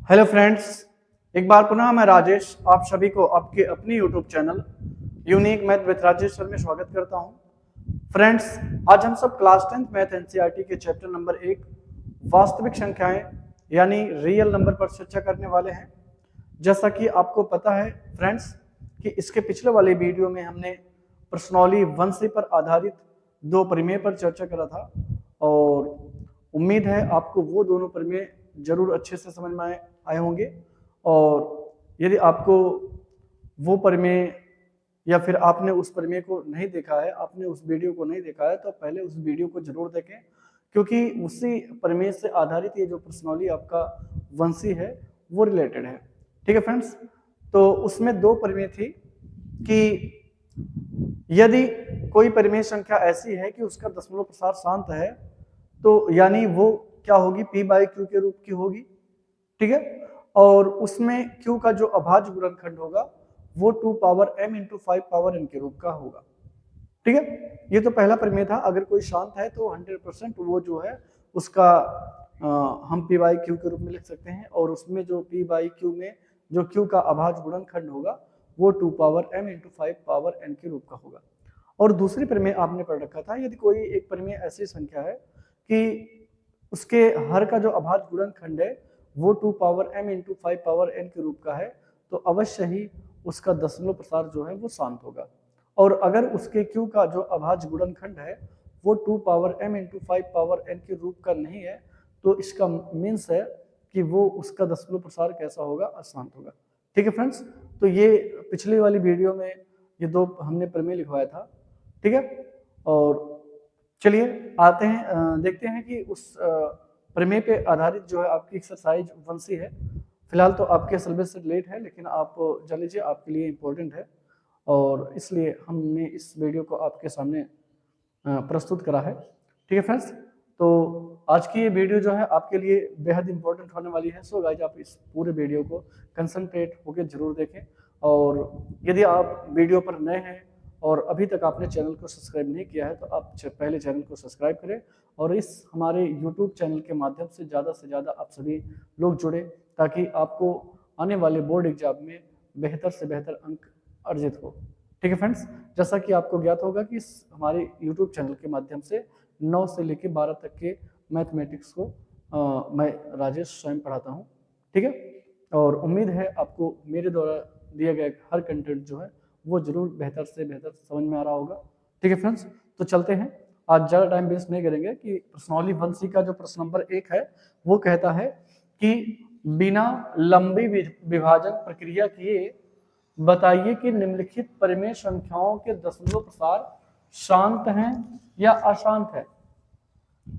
Hello friends, एक बार पुनः मैं राजेश आप सभी को आपके अपने YouTube channel unique math with Rajesh sir में स्वागत करता हूं। फ्रेंड्स, आज हम सब क्लास 10th मैथ एनसीईआरटी के चैप्टर नंबर 1 वास्तविक संख्याएं यानी रियल नंबर पर चर्चा करने वाले हैं। जैसा कि आपको पता है फ्रेंड्स कि इसके पिछले वाले वीडियो में हमने प्रश्नौली वंशी पर आधारित दो प्रमेय पर चर्चा करा था और उम्मीद है आपको वो दोनों प्रमेय जरूर अच्छे से समझ में आए होंगे। और यदि आपको वो प्रमेय या फिर आपने उस प्रमेय को नहीं देखा है, आपने उस वीडियो को नहीं देखा है, तो पहले उस वीडियो को जरूर देखें, क्योंकि उसी प्रमेय से आधारित ये जो प्रश्नौली आपका वंशी है वो रिलेटेड है। ठीक है फ्रेंड्स, तो उसमें दो प्रमेय थी कि यदि कोई परिमेय संख्या ऐसी है कि उसका दशमलव प्रसार शांत है तो यानी वो क्या होगी, p बाई क्यू के रूप की होगी। ठीक है, और उसमें q का जो अभाज्य गुणनखंड होगा वो 2 power m into 5 power n के रूप का होगा। ठीक है, ये तो पहला प्रमेय था। अगर कोई शांत है तो 100% वो जो है उसका हम p बाई क्यू के रूप में लिख सकते हैं, और उसमें जो p बाई क्यू में जो q का अभाज्य गुणनखंड होगा वो 2 power m into 5 power n के रूप का होगा। और दूसरी प्रमेय आपने पढ़ रखा था, यदि कोई एक प्रमेय ऐसी संख्या है कि उसके हर का जो अभाज्य गुणनखंड है वो 2 power m into 5 power n के रूप का है, तो अवश्य ही उसका दशमलव प्रसार जो है वो शांत होगा। और अगर उसके q का जो अभाज्य गुणनखंड है वो 2 power m into 5 power n के रूप का नहीं है, तो इसका मीन्स है कि वो उसका दशमलव प्रसार कैसा होगा, अशांत होगा। ठीक है फ्रेंड्स, तो ये पिछली वाली वीडियो में ये दो हमने प्रमेय लिखवाया था। ठीक है, और चलिए आते हैं, देखते हैं कि उस प्रमेय पे आधारित जो है आपकी एक्सरसाइज वंशी है। फिलहाल तो आपके सिलेबस से लेट है, लेकिन आप जान लीजिए आपके लिए इम्पोर्टेंट है और इसलिए हमने इस वीडियो को आपके सामने प्रस्तुत करा है। ठीक है फ्रेंड्स, तो आज की ये वीडियो जो है आपके लिए बेहद इंपॉर्टेंट होने वाली है। सो गाइज, आप इस पूरे वीडियो को कंसंट्रेट होकर जरूर देखें, और यदि आप वीडियो पर नए हैं और अभी तक आपने चैनल को सब्सक्राइब नहीं किया है तो आप पहले चैनल को सब्सक्राइब करें और इस हमारे यूट्यूब चैनल के माध्यम से ज़्यादा आप सभी लोग जुड़े, ताकि आपको आने वाले बोर्ड एग्जाम में बेहतर से बेहतर अंक अर्जित हो। ठीक है फ्रेंड्स, जैसा कि आपको ज्ञात होगा कि हमारे यूट्यूब चैनल के माध्यम से 9 से लेकर 12 तक के मैथमेटिक्स को मैं राजेश स्वयं पढ़ाता हूँ। ठीक है, और उम्मीद है आपको मेरे द्वारा दिया गया हर कंटेंट जो है वो जरूर बेहतर से बेहतर समझ में आ रहा होगा। ठीक है फ्रेंड्स, तो चलते हैं, आज ज़्यादा टाइम वेस्ट नहीं करेंगे कि प्रश्नौली वंशी का जो प्रश्न नंबर 1 है वो कहता है कि बिना लंबी विभाजन प्रक्रिया किए बताइए कि निम्नलिखित परिमेय संख्याओं के दशमलव प्रसार शांत हैं या अशांत है।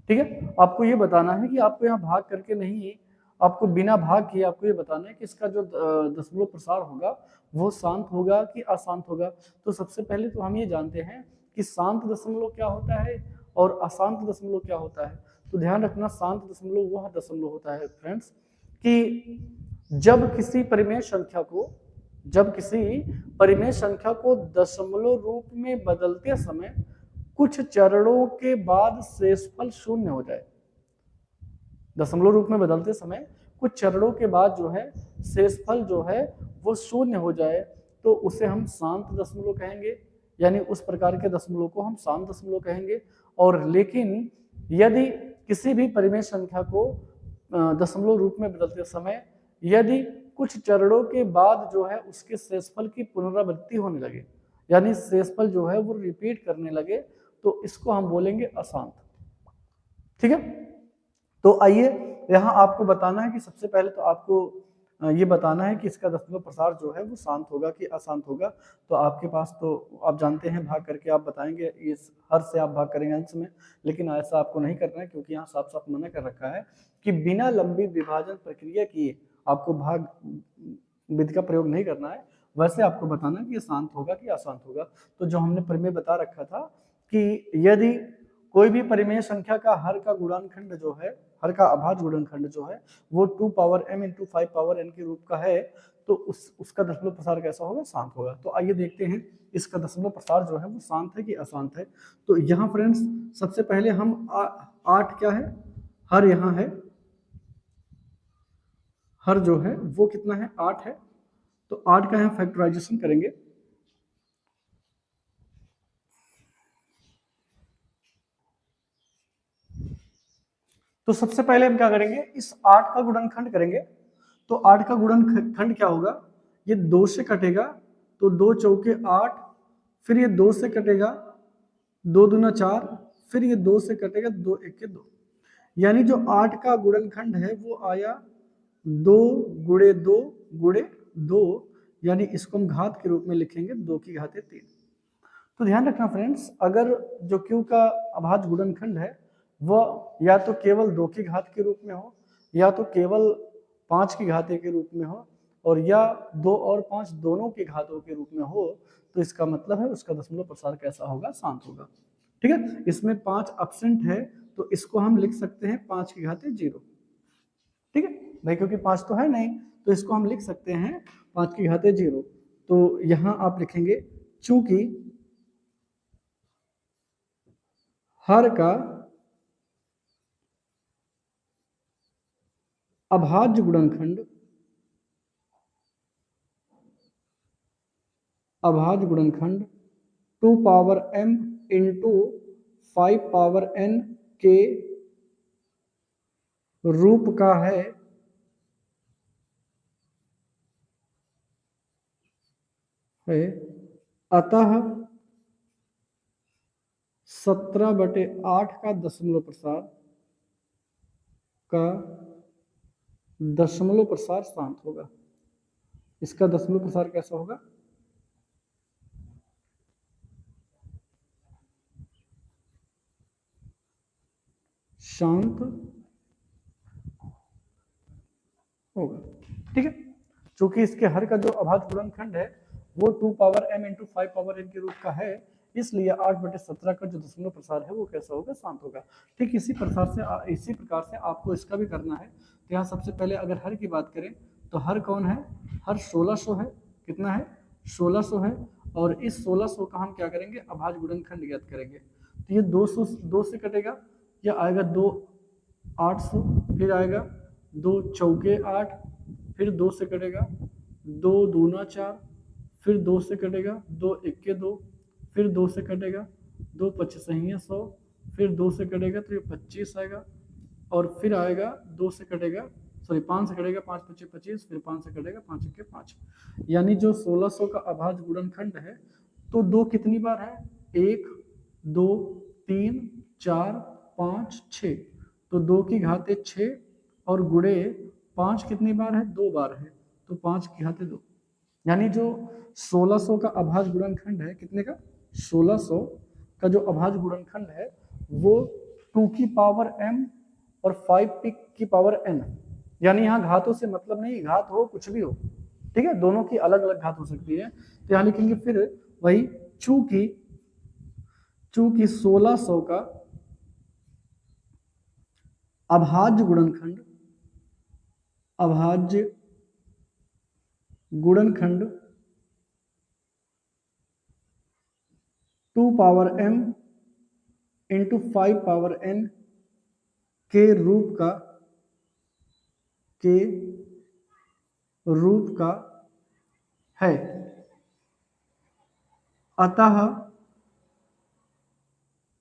ठीक है, आपको ये बताना है कि आपको यहाँ भाग करके नहीं, आपको बिना भाग किए आपको ये बताना है कि इसका जो दशमलव प्रसार होगा वो शांत होगा कि अशांत होगा। तो सबसे पहले तो हम ये जानते हैं कि शांत दशमलव क्या होता है और अशांत दशमलव क्या होता है। तो ध्यान रखना, शांत दशमलव वह दशमलव होता है फ्रेंड्स कि जब किसी परिमेय संख्या को दशमलव रूप में बदलते समय कुछ चरणों के बाद शेषफल शून्य हो जाए। दशमलव रूप में बदलते समय कुछ चरणों के बाद जो है शेषफल जो है वो शून्य हो जाए, तो उसे हम शांत दशमलव कहेंगे, यानी उस प्रकार के दशमलव को हम शांत दशमलव कहेंगे। और लेकिन यदि किसी भी परिमेय संख्या को दशमलव रूप में बदलते समय यदि कुछ चरणों के बाद जो है उसके शेषफल की पुनरावृत्ति होने लगे, यानी शेषफल जो है वो रिपीट करने लगे, तो इसको हम बोलेंगे अशांत। ठीक है, तो आइए यहाँ आपको बताना है कि सबसे पहले तो आपको ये बताना है कि इसका दशमलव प्रसार जो है वो शांत होगा कि अशांत होगा। तो आपके पास तो आप जानते हैं भाग करके आप बताएंगे, इस हर से आप भाग करेंगे अंश में, लेकिन ऐसा आपको नहीं करना है क्योंकि यहाँ साफ साफ मना कर रखा है कि बिना लंबी विभाजन प्रक्रिया किए आपको भाग विधि का प्रयोग नहीं करना है। वैसे आपको बताना है कि ये शांत होगा कि अशांत होगा। तो जो हमने प्रमेय बता रखा था कि यदि कोई भी परिमेय संख्या का हर का गुणनखंड जो है, हर का अभाज्य गुणनखंड जो है वो 2 power m into 5 power n के रूप का है, तो उसका दशमलव प्रसार कैसा होगा, शांत होगा। तो आइए देखते हैं इसका दशमलव प्रसार जो है वो शांत है कि अशांत है। तो यहाँ फ्रेंड्स सबसे पहले हम 8 क्या है, हर यहाँ है, हर जो है वो कितना है, 8 है। तो 8 का यहाँ फैक्टराइजेशन करेंगे। तो सबसे पहले हम क्या करेंगे, इस 8 का गुणनखंड करेंगे। तो 8 का गुणनखंड क्या होगा, ये 2 से कटेगा, तो 2 चौके 8, फिर ये 2 से कटेगा, 2 दूना 4, फिर ये 2 से कटेगा, 2 एक 2। यानी जो 8 का गुणनखंड है वो आया 2 गुणे 2 गुणे 2, यानी इसको हम घात के रूप में लिखेंगे 2 की घाते 3। तो ध्यान रखना फ्रेंड्स, अगर जो क्यू का अभाज्य गुणनखंड है वह या तो केवल 2 की घात के रूप में हो, या तो केवल 5 की घाते के रूप में हो, और या 2 और 5 दोनों की घातों के रूप में हो, तो इसका मतलब है उसका दशमलव प्रसार कैसा होगा, शांत होगा। ठीक है, इसमें 5 एब्सेंट है, तो इसको हम लिख सकते हैं 5 की घाते 0। ठीक है भाई, क्योंकि 5 तो है नहीं, तो इसको हम लिख सकते हैं 5 की घाते 0। तो यहां आप लिखेंगे चूंकि हर का अभाज्य गुणनखंड two power m into 5 power n के रूप का है, अतः 17/8 का दशमलव प्रसार शांत होगा। इसका दशमलव प्रसार कैसा होगा, शांत होगा। ठीक है, चूंकि इसके हर का जो अभाज्य गुणनखंड है वो 2 power m into 5 power n के रूप का है, इसलिए 8/17 का जो दशमलव प्रसार है वो कैसा होगा, शांत होगा। ठीक इसी प्रकार से आपको इसका भी करना है। तो यहाँ सबसे पहले अगर हर की बात करें तो हर कौन है, हर 1600 है। कितना है, 1600 है। और इस 1600 का हम क्या करेंगे, अभाज्य गुणनखंड ज्ञात करेंगे। तो ये 2 से कटेगा, यह आएगा 2 800, फिर आएगा 2 चौके 8, फिर 2 से कटेगा, 2 दूना 4, फिर 2 से कटेगा, 2 इक्के 2, फिर 2 से कटेगा, 2 पच्चीस 100, फिर 2 से कटेगा तो ये 25 आएगा, और फिर आएगा 2 से कटेगा, सॉरी 5 से कटेगा, 5 पच्चीस 25, फिर 5 से कटेगा, 5 इक्के 5। यानी जो 1600 का अभाज्य गुणनखंड है, तो 2 कितनी बार है, 1 2 3 4 5 6, तो 2 की घाते 6 और गुणे 5 कितनी बार है, 2 बार है, तो 5 की घाते 2। यानी जो 1600 का अभाज्य गुणनखंड है, कितने का, 1600 का जो अभाज्य गुणनखंड है वो 2 की पावर m और 5 की पावर n, यानी यहाँ घातों से मतलब नहीं, घात हो कुछ भी हो, ठीक है, दोनों की अलग अलग घात हो सकती है। तो यहाँ लिखेंगे फिर वही, चूंकि 1600 का अभाज्य गुणनखंड 2 power m into 5 power n के रूप का है, अतः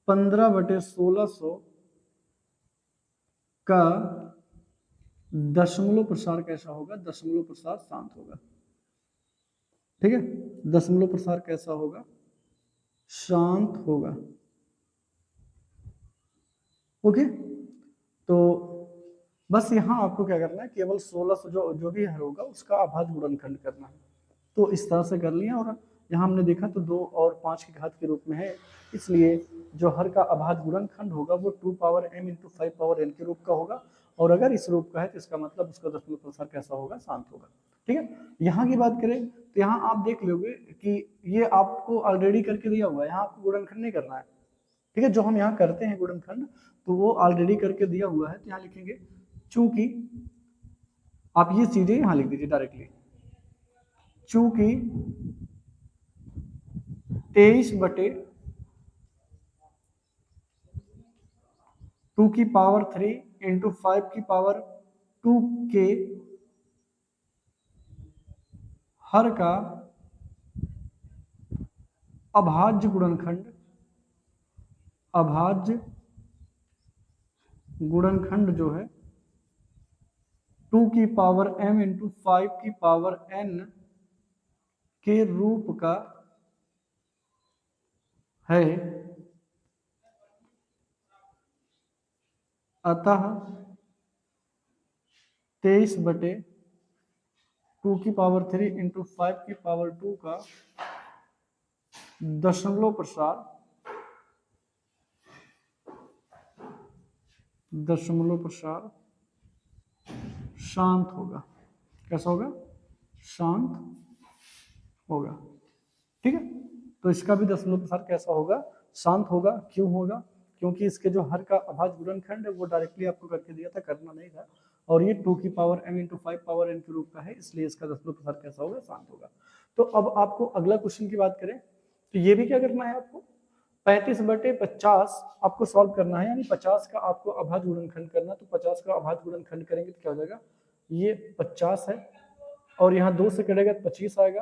15/1600 का दशमलव प्रसार कैसा होगा, दशमलव प्रसार शांत होगा। ठीक है, दशमलव प्रसार कैसा होगा, शांत होगा। ओके, तो बस यहाँ आपको क्या करना है, केवल 1600 जो भी हर होगा उसका अभाज्य गुणनखंड करना है। तो इस तरह से कर लिया, और यहाँ हमने देखा तो 2 और 5 की घात के रूप में है, इसलिए जो हर का अभाज्य गुणनखंड होगा वो 2 power m into 5 power n के रूप का होगा, और अगर इस रूप का है तो इसका मतलब उसका दशमलव प्रसार कैसा होगा, शांत होगा। ठीक है, यहाँ की बात करें तो यहाँ आप देख लोगे कि ये आपको ऑलरेडी करके दिया हुआ है, यहाँ आपको गुणनखंड नहीं करना है। ठीक है, जो हम यहाँ करते हैं गुणनखंड तो वो ऑलरेडी करके दिया हुआ है। तो यहाँ लिखेंगे चूंकि, आप ये चीजें यहाँ लिख दीजिए डायरेक्टली, चूंकि 23/2 की पावर 3 इंटू 5 की पावर 2 के हर का अभाज्य गुणनखंड, अभाज्य गुणनखंड जो है 2 की पावर m इंटू 5 की पावर n के रूप का है, अतः 23/2 की पावर 3 इंटू 5 की पावर 2 का दशमलव प्रसार शांत होगा। कैसा होगा? शांत होगा। ठीक है, तो इसका भी दशमलव प्रसार कैसा होगा? शांत होगा। क्यों होगा? क्योंकि इसके जो हर का अभाज्य गुणनखंड है वो डायरेक्टली आपको करके दिया था, करना नहीं था, और ये 2 की power m into 5 power n के रूप का है, इसलिए इसका दशमलव प्रसार कैसा होगा? शांत होगा। तो अब आपको अगला क्वेश्चन की बात करें तो ये भी क्या करना है आपको? 35/50 आपको सॉल्व करना है, यानी 50 का आपको अभाज्य गुणनखंड करना। तो 50 का अभाज्य गुणनखंड करेंगे तो क्या हो जाएगा? ये 50 है और यहाँ 2 से कटेगा तो 25 आएगा,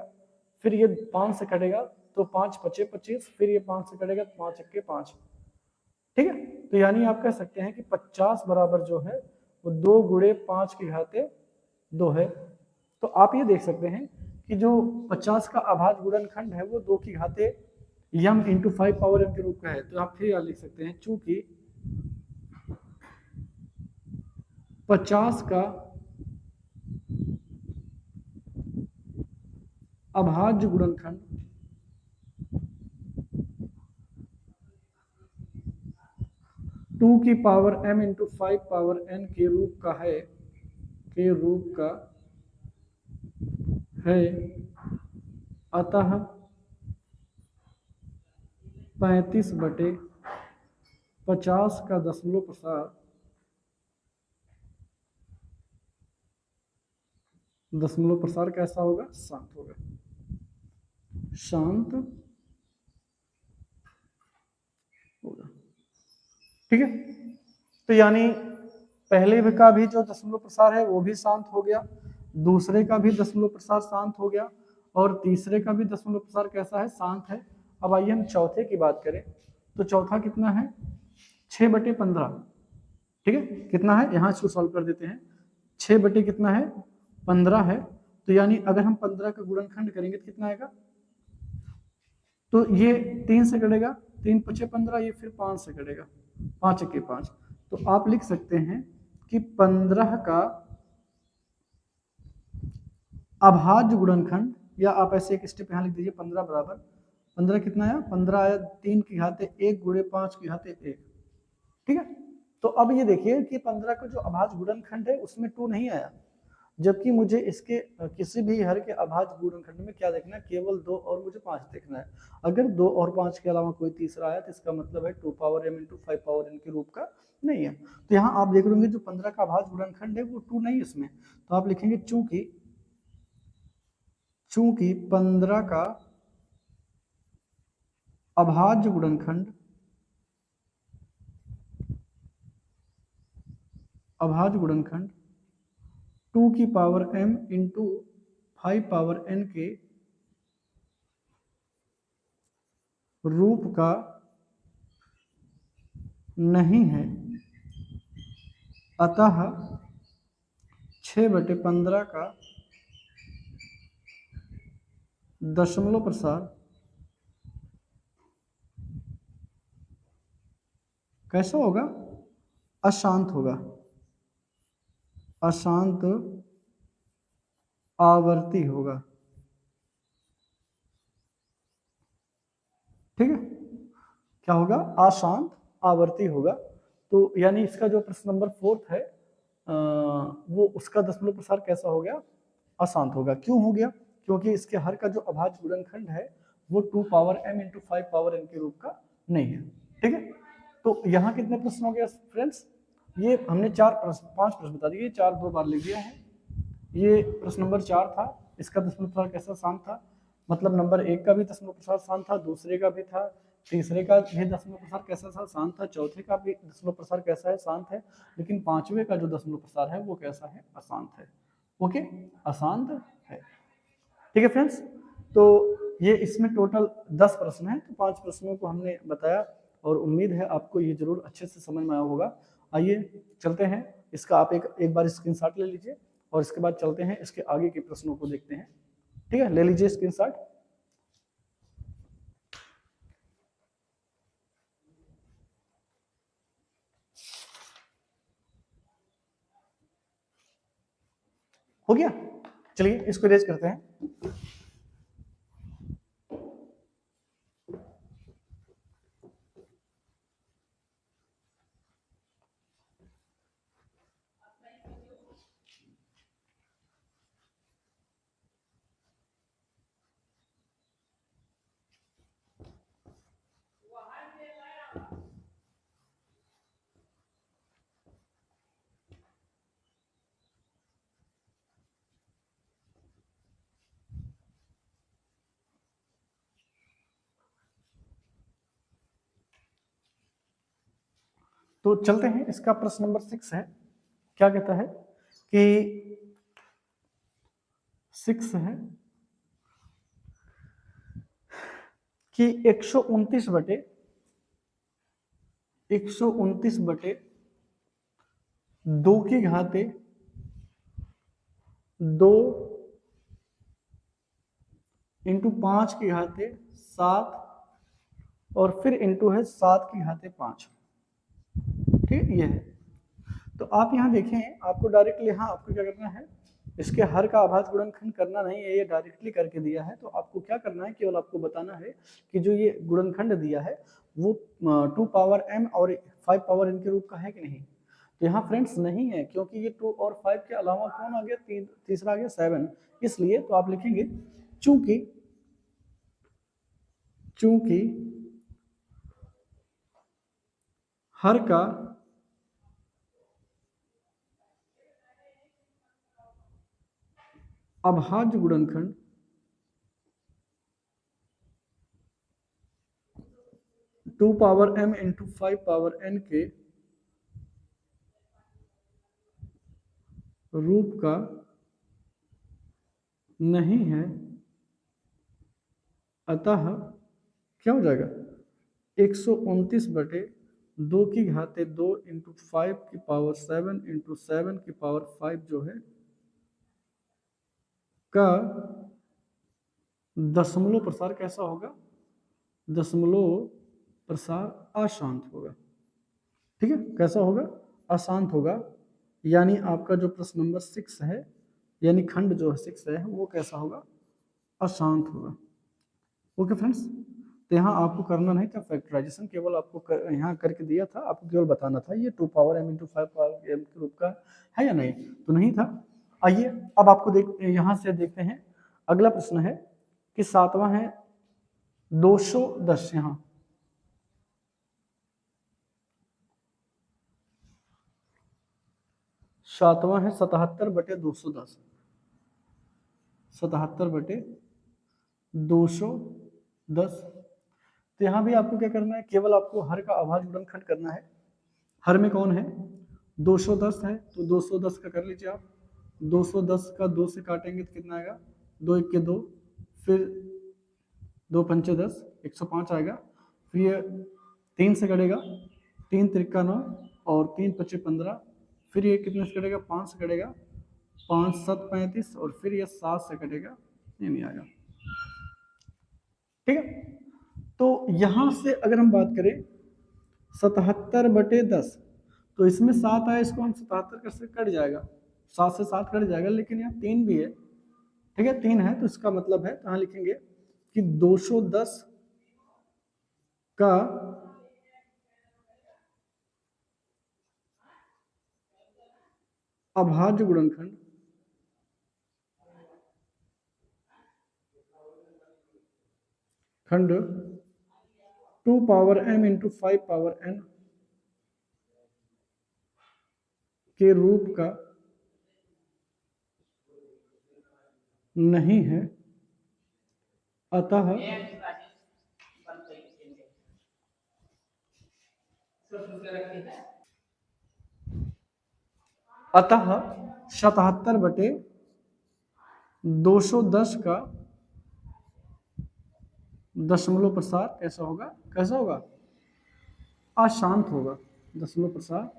फिर ये 5 से कटेगा तो 5 × 5 = 25, फिर ये 5 से कटेगा तो 5 × 1 = 5। ठीक है, तो यानी आप कह सकते हैं कि 50 बराबर जो है वो 2 × 5⁻2 है। तो आप ये देख सकते हैं कि जो 50 का अभाज्य गुणनखंड है वो 2 की घाते m इंटू 5 पावर m के रूप का है। तो आप फिर यहाँ लिख सकते हैं, चूंकि 50 का अभाज्य गुणनखंड 2 की power m into 5 power n के रूप का है, अतः 35/50 का दशमलव प्रसार कैसा होगा? शांत होगा। शांत होगा। ठीक है, तो यानी पहले का भी जो दशमलव प्रसार है वो भी शांत हो गया, दूसरे का भी दशमलव प्रसार शांत हो गया, और तीसरे का भी दशमलव प्रसार कैसा है? शांत है। अब आइए हम चौथे की बात करें तो चौथा कितना है? 6/15। ठीक है, कितना है? यहाँ इसको सॉल्व कर देते हैं। 6 बटे कितना है? 15 है। तो यानी अगर हम 15 का गुणनखंड करेंगे तो कितना आएगा? तो ये 3 से कटेगा, 3 × 5 = 15, ये फिर 5 से कटेगा, 5 × 1 = 5। तो आप लिख सकते हैं कि 15 का अभाज्य गुणनखंड, या आप ऐसे एक स्टेप यहाँ लिख दीजिए, 15 बराबर 15 कितना आया? 15 आया 3 की घाते 1 × 5 की घाते 1। ठीक है, तो अब ये देखिए कि 15 का जो अभाज्य गुणनखंड है उसमें 2 नहीं आया, जबकि मुझे इसके किसी भी हर के अभाज्य गुणनखंड में क्या देखना है? केवल 2 और मुझे 5 देखना है। अगर 2 और 5 के अलावा कोई तीसरा आया तो इसका मतलब है 2 power m into 5 power n के रूप का नहीं है। तो यहाँ आप देख लेंगे जो 15 का अभाज्य गुणनखंड है वो 2 नहीं है इसमें, तो आप लिखेंगे चूंकि 15 का अभाज्य गुणनखंड 2 की power m into 5 power n के रूप का नहीं है, अतः 6/15 का दशमलव प्रसार कैसा होगा? अशांत होगा। अशांत आवर्ती होगा। ठीक है, क्या होगा? अशांत आवर्ती होगा। तो यानी इसका जो प्रश्न नंबर 4 है वो उसका दशमलव प्रसार कैसा हो गया? अशांत होगा। क्यों हो गया? क्योंकि इसके हर का जो अभाज्य गुणनखंड है वो 2 power m into 5 power n के रूप का नहीं है। ठीक है, तो यहाँ कितने प्रश्न हो गया फ्रेंड्स? ये हमने 5 प्रश्न बता दिए, 4 2 बार लिख दिया है। ये प्रश्न नंबर 4 था, इसका दशमलव प्रसार कैसा? शांत था। मतलब नंबर 1 का भी दशमलव प्रसार शांत था, दूसरे का भी था, तीसरे का भी दशमलव प्रसार कैसा था? शांत था। चौथे का भी दशमलव प्रसार कैसा है? शांत है। लेकिन 5वें का जो दशमलव प्रसार है वो कैसा है? अशांत है। ओके, अशांत है। ठीक है फ्रेंड्स, तो ये इसमें टोटल 10 प्रश्न हैं, तो 5 प्रश्नों को हमने बताया और उम्मीद है आपको ये जरूर अच्छे से समझ में आया होगा। आइए चलते हैं, इसका आप एक बार स्क्रीनशॉट ले लीजिए और इसके बाद चलते हैं इसके आगे के प्रश्नों को देखते हैं। ठीक है, ले लीजिए स्क्रीनशॉट। हो गया, चलिए इसको रेज करते हैं। तो चलते हैं, इसका प्रश्न नंबर 6 है। क्या कहता है कि 6 है कि 129 बटे 2 की घाते 2 इंटू 5 की घाते 7 और फिर इंटू है 7 की घाते 5। ठीक, ये है। तो आप यहाँ देखें, आपको डायरेक्टली यहाँ आपको क्या करना है, इसके हर का आभाज्य गुणनखंड करना नहीं है, ये डायरेक्टली करके दिया है। तो आपको क्या करना है, केवल आपको बताना है कि जो ये गुणनखंड दिया है वो 2 पावर m और 5 पावर n के रूप का है कि नहीं। तो यहाँ फ्रेंड्स नहीं है, क्योंकि ये 2 और 5 के अलावा कौन आ गया, तीसरा आ गया 7। इसलिए तो आप लिखेंगे चूंकि हर का अभाज्य गुणनखंड 2 power m into 5 power n के रूप का नहीं है, अतः क्या हो जाएगा, 129 बटे 2 की घाते 2 इंटू 5 की पावर 7 इंटू 7 की पावर 5 जो है का दशमलव प्रसार कैसा होगा, दशमलव प्रसार अशांत होगा। ठीक है, कैसा होगा, अशांत होगा। यानी आपका जो प्रश्न नंबर 6 है, यानी खंड जो है 6 है, वो कैसा होगा, अशांत होगा। ओके फ्रेंड्स, तो यहाँ आपको करना नहीं था फैक्टराइजेशन, केवल आपको यहाँ करके दिया था, आपको केवल बताना था ये 2 power m into 5 power m के रूप का है या नहीं, तो नहीं था। आइए अब आपको यहाँ से देखते हैं, अगला प्रश्न है कि 7वां है 210। यहाँ 7वां है 77 बटे 210, 77 बटे 210। तो यहाँ भी आपको क्या करना है, केवल आपको हर का अभाज्य गुणनखंड करना है। हर में कौन है, 210 है, तो 210 का कर लीजिए आप। 210 का 2 से काटेंगे तो कितना आएगा, 2 1 के 2, फिर 2 पंचे 10, 105 आएगा। फिर ये 3 से कटेगा, 3 त्रिका 9 और 3 पच्चे 15। फिर ये कितने से कटेगा, 5 से कटेगा, 5 7 35 और फिर ये 7 से कटेगा, ये नहीं आएगा। ठीक है, तो यहां से अगर हम बात करें 77 बटे 10, तो इसमें 7 आया, इसको हम 77 का से कट जाएगा, 7 से 7 कट जाएगा, लेकिन यहाँ 3 भी है। ठीक है, 3 है, तो इसका मतलब है, तो यहाँ लिखेंगे कि 210 का अभाज्य गुणनखंड खंड 2 power m into 5 power n के रूप का नहीं है, अतः अतः 77 बटे 210 का दशमलव प्रसार कैसा होगा, कैसा होगा, अशांत होगा। दशमलव प्रसार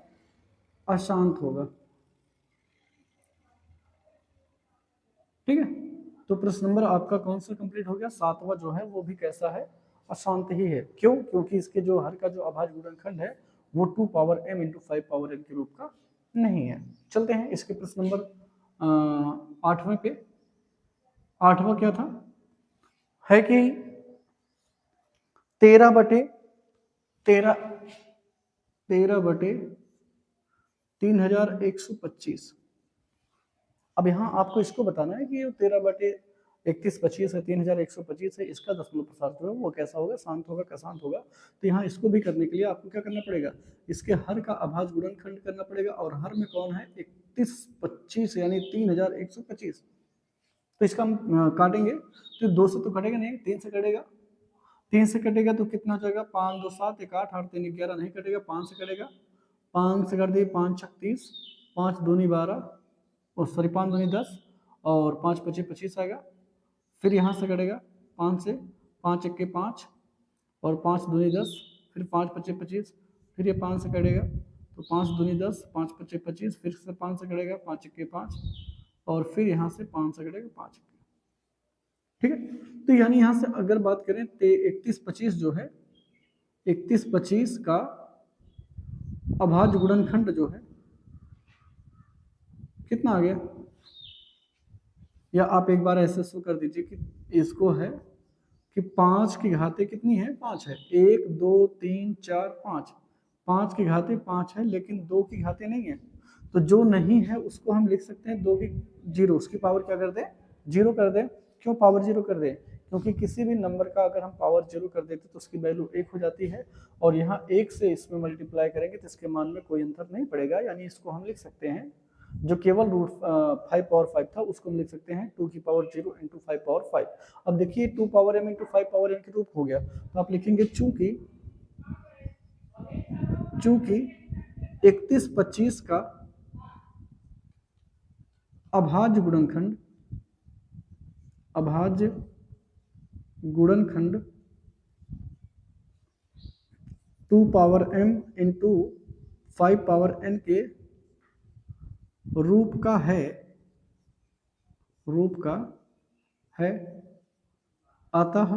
अशांत होगा। ठीक है, तो प्रश्न नंबर आपका कौन सा कंप्लीट हो गया, सातवां जो है वो भी कैसा है, अशांत ही है। क्यों, क्योंकि इसके जो हर का जो अभाज्य गुणनखंड है वो 2 power m into 5 power n के रूप का नहीं है। चलते हैं इसके प्रश्न नंबर 8वें पे। 8वां क्या था, है कि 13 बटे 3125। अब यहाँ आपको इसको बताना है कि 13/3125 है, 3125 है, इसका दशमलव प्रसार जो है वो कैसा होगा, शांत होगा, अशांत होगा। तो यहाँ इसको भी करने के लिए आपको क्या करना पड़ेगा, इसके हर का अभाज्य गुणनखंड करना पड़ेगा, और हर में कौन है 3125 यानी 3125। तो इसका हम काटेंगे तो 2 से तो कटेगा नहीं, 3 से कटेगा, 3 से कटेगा तो कितना हो जाएगा, 5 2 7 1 8 8 3 11 नहीं कटेगा, 5 से कटेगा, 5 से कर दिए 5 6 30, 5 दूनी 12, और सॉरी 5 दूनी 10, और 5 25 25 आएगा। फिर यहाँ से कटेगा 5 से, 5 1 5, और 5 दूनी 10, फिर 5 25 25, फिर ये 5 से कटेगा तो 5 दूनी 10, 5 25 25, फिर से 5 से कटेगा, 5 1 5, और फिर यहाँ से 5 से कटेगा 5 1। ठीक है, तो यानी यहाँ से अगर बात करें तो 3125 जो है, 3125 का अभाज्य गुणनखंड जो है कितना आ गया, या आप एक बार ऐसे शो कर दीजिए कि इसको है कि 5 की घाते कितनी है, 5 है, 1 2 3 4 5, 5 की घाते 5 है, लेकिन 2 की घाते नहीं है। तो जो नहीं है उसको हम लिख सकते हैं 2 की 0, उसकी पावर क्या कर दे, 0 कर दे। क्यों पावर 0 कर दे, क्योंकि किसी भी नंबर का अगर हम पावर 0 कर देते तो उसकी वैल्यू 1 हो जाती है, और यहाँ 1 से इसमें मल्टीप्लाई करेंगे तो इसके मान में कोई अंतर नहीं पड़ेगा। यानी इसको हम लिख सकते हैं, जो केवल रूट 5 पावर 5 था उसको हम लिख सकते हैं 2 की पावर 0 इंटू 5 पावर 5। अब देखिए 2 power m into 5 power n के रूप हो गया, तो आप लिखेंगे चूंकि 3125 का अभाज्य गुणनखंड 2 power m into 5 power n के रूप का है, अतः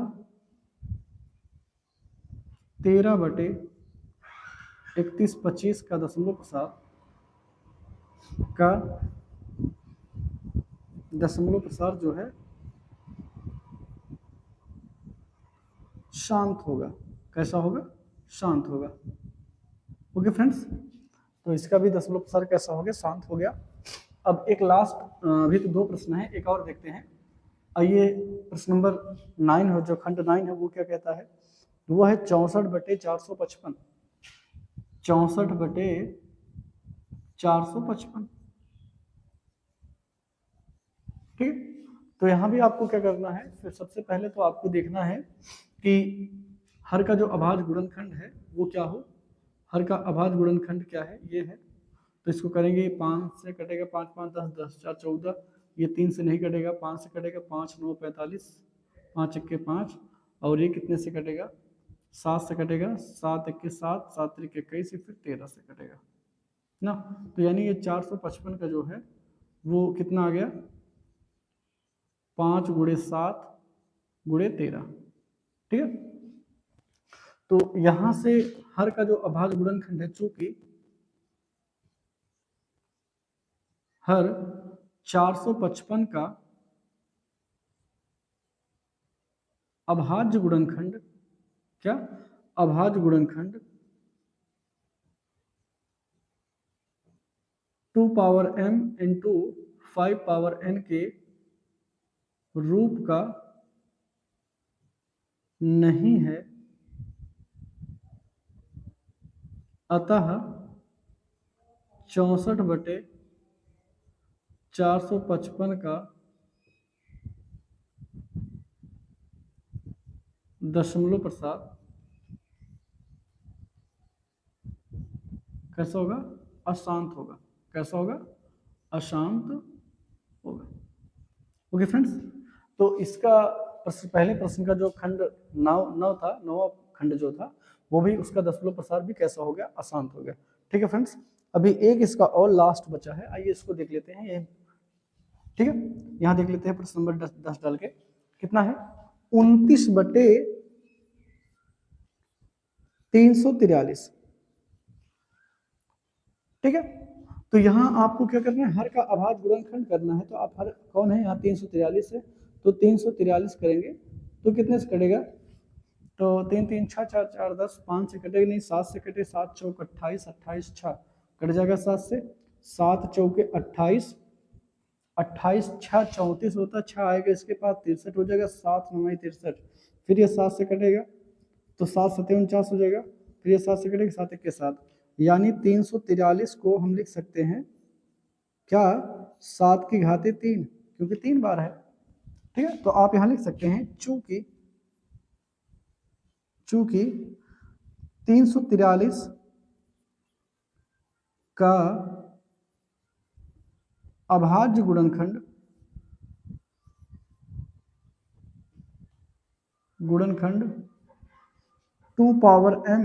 13/3125 का दशमलव प्रसार जो है शांत होगा। कैसा होगा, शांत होगा। ओके फ्रेंड्स, तो इसका भी दशमलव प्रसार कैसा हो गया, शांत हो गया। अब एक लास्ट, अभी तो 2 प्रश्न है, एक और देखते हैं। आइए प्रश्न नंबर 9 है, जो खंड 9 है वो क्या कहता है, वो है 64/455। 64/455। ठीक, तो यहाँ भी आपको क्या करना है, फिर सबसे पहले तो आपको देखना है कि हर का जो अभाज्य गुणनखंड है वो क्या हो। हर का अभाज्य गुणनखंड क्या है, ये है। तो इसको करेंगे, 5 से कटेगा 5 5 10 10 4 14, ये 3 से नहीं कटेगा, 5 से कटेगा, 5 9 45, 5 1 5, और ये कितने से कटेगा, 7 से कटेगा, 7 1 7, 7 3 21, फिर 13 से कटेगा ना। तो यानी ये 455 का जो है वो कितना आ गया, 5 गुणे 7 गुणे 13। ठीक है, तो यहां से हर का जो अभाज्य गुणनखंड है, चूंकि हर 455 का अभाज्य गुणनखंड, क्या, अभाज्य गुणनखंड 2 power m into 5 power n के रूप का नहीं है, अतः 64/455 का दशमलव प्रसार कैसा होगा, अशांत होगा। कैसा होगा, अशांत होगा। ओके फ्रेंड्स, तो इसका पहले प्रश्न का जो खंड नौ था, नौवां खंड जो था, वो भी उसका दशमलव प्रसार भी कैसा हो गया, अशांत हो गया। ठीक है फ्रेंड्स, अभी एक इसका और लास्ट बचा है, आइए इसको देख लेते हैं। ये ठीक है, यहाँ देख लेते हैं प्रश्न नंबर 10 डाल के कितना है, 29/343। ठीक है, तो यहाँ आपको क्या करना है, हर का अभाज्य गुणनखंड करना है। तो आप हर कौन है यहाँ, 343 है, तो 343 करेंगे तो कितने से कटेगा, तो 3 3 6 4 4 10, 5 से कटेगा नहीं, 7 से कटे, 7 चौक 28, 28 6 कट जाएगा 7 से, 7 चौके 28, 28 6 34 होता है, 6 आएगा इसके पास 63 हो जाएगा, 7 9 63, फिर ये 7 से कटेगा तो 7 7 49 हो जाएगा, फिर ये 7 से कटेगा 7 1 के 7, यानी 343 को हम लिख सकते हैं क्या, 7 की घाते 3, क्योंकि 3 बार है। ठीक है, तो आप यहां लिख सकते हैं चूंकि 343 का अभाज्य गुणनखंड 2 power m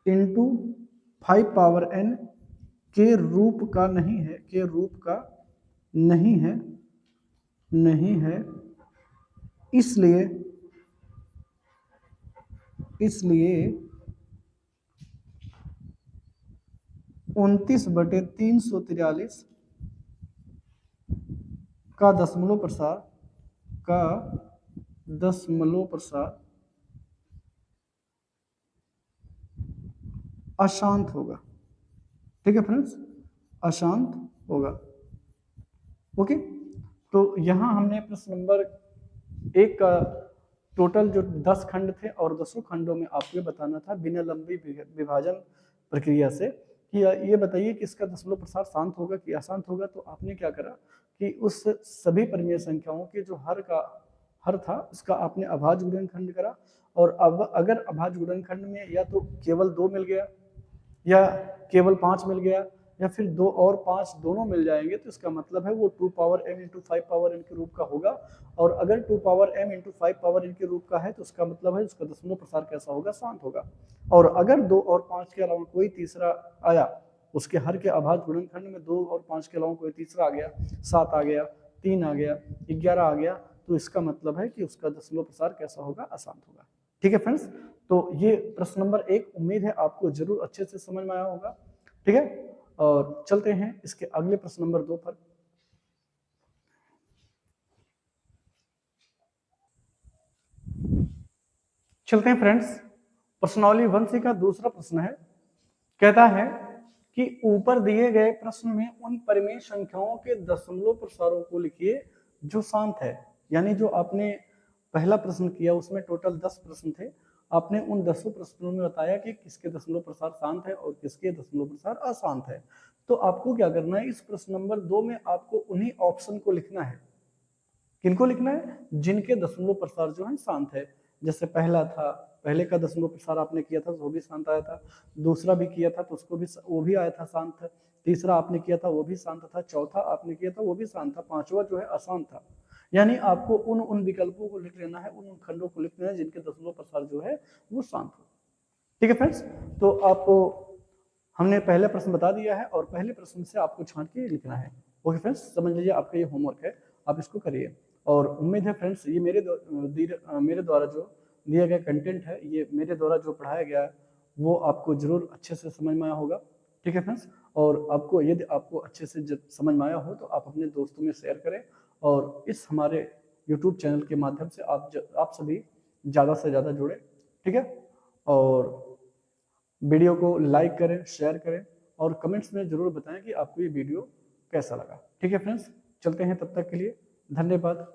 into 5 power n के रूप का नहीं है, के रूप का नहीं है, इसलिए 29/343 का दशमलव प्रसार अशांत होगा। ठीक है फ्रेंड्स, अशांत होगा। ओके, तो यहां हमने प्रश्न नंबर 1 का टोटल जो 10 खंड थे और 10 खंडों में आपको ये बताना था बिना लंबी विभाजन प्रक्रिया से कि ये बताइए कि इसका दशमलव प्रसार शांत होगा कि अशांत होगा। तो आपने क्या करा कि उस सभी परिमेय संख्याओं के जो हर था उसका आपने अभाज्य गुणनखंड करा, और अब अगर अभाज्य गुणनखंड में या तो केवल 2 मिल गया या केवल 5 मिल गया या फिर 2 और 5 दोनों मिल जाएंगे, तो इसका मतलब है वो 2 power m into 5 power n के रूप का होगा। और अगर 2 power m into 5 power n के रूप का है तो उसका मतलब है उसका दशमलव प्रसार कैसा होगा, शांत होगा। और अगर 2 और 5 के अलावा कोई तीसरा आया, उसके हर के अभाज्य गुणनखंड में 2 और 5 के अलावा कोई तीसरा आ गया, 7 आ गया, 3 आ गया, 11 आ गया, तो इसका मतलब है कि उसका दशमलव प्रसार कैसा होगा, अशांत होगा। ठीक है फ्रेंड्स, तो ये प्रश्न नंबर 1 उम्मीद है आपको जरूर अच्छे से समझ में आया होगा। ठीक है, और चलते हैं इसके अगले प्रश्न नंबर 2 पर। चलते हैं फ्रेंड्स, प्रश्नावली 1C का दूसरा प्रश्न है, कहता है कि ऊपर दिए गए प्रश्न में उन परिमेय संख्याओं के दशमलव प्रसारों को लिखिए जो शांत है। यानी जो आपने पहला प्रश्न किया उसमें टोटल 10 प्रश्न थे, आपने उन 10 प्रश्नों में बताया कि किसके दशमलव प्रसार शांत है और किसके दशमलव प्रसार अशांत है। तो आपको क्या करना है, इस प्रश्न नंबर 2 में आपको उन्हीं ऑप्शन को लिखना है। किनको लिखना है, जिनके दशमलव प्रसार जो है शांत है। जैसे पहला था, पहले का दशमलव प्रसार आपने किया था तो वो भी शांत आया था, दूसरा भी किया था तो उसको भी वो भी आया था शांत, तीसरा आपने किया था वो भी शांत था, चौथा आपने किया था वो भी शांत था, पांचवा जो है अशांत था। यानी आपको उन विकल्पों को लिख लेना है, उन खंडों को लिख लेना है जिनके दशमलव प्रसार जो है वो शांत हो। ठीक है फ्रेंड्स, तो आपको हमने पहले प्रश्न बता दिया है और पहले प्रश्न से आपको छांट के लिखना है। ओके फ्रेंड्स, समझ लीजिए आपका ये होमवर्क है, आप इसको करिए। और उम्मीद है फ्रेंड्स ये मेरे द्वारा जो दिया गया कंटेंट है, ये मेरे द्वारा जो पढ़ाया गया है वो आपको जरूर अच्छे से समझ में आया होगा। ठीक है फ्रेंड्स, और आपको यदि आपको अच्छे से समझ में आया हो तो आप अपने दोस्तों में शेयर करें, और इस हमारे यूट्यूब चैनल के माध्यम से आप सभी ज़्यादा से ज़्यादा जुड़े। ठीक है, और वीडियो को लाइक करें, शेयर करें, और कमेंट्स में जरूर बताएं कि आपको ये वीडियो कैसा लगा। ठीक है फ्रेंड्स, चलते हैं, तब तक के लिए धन्यवाद।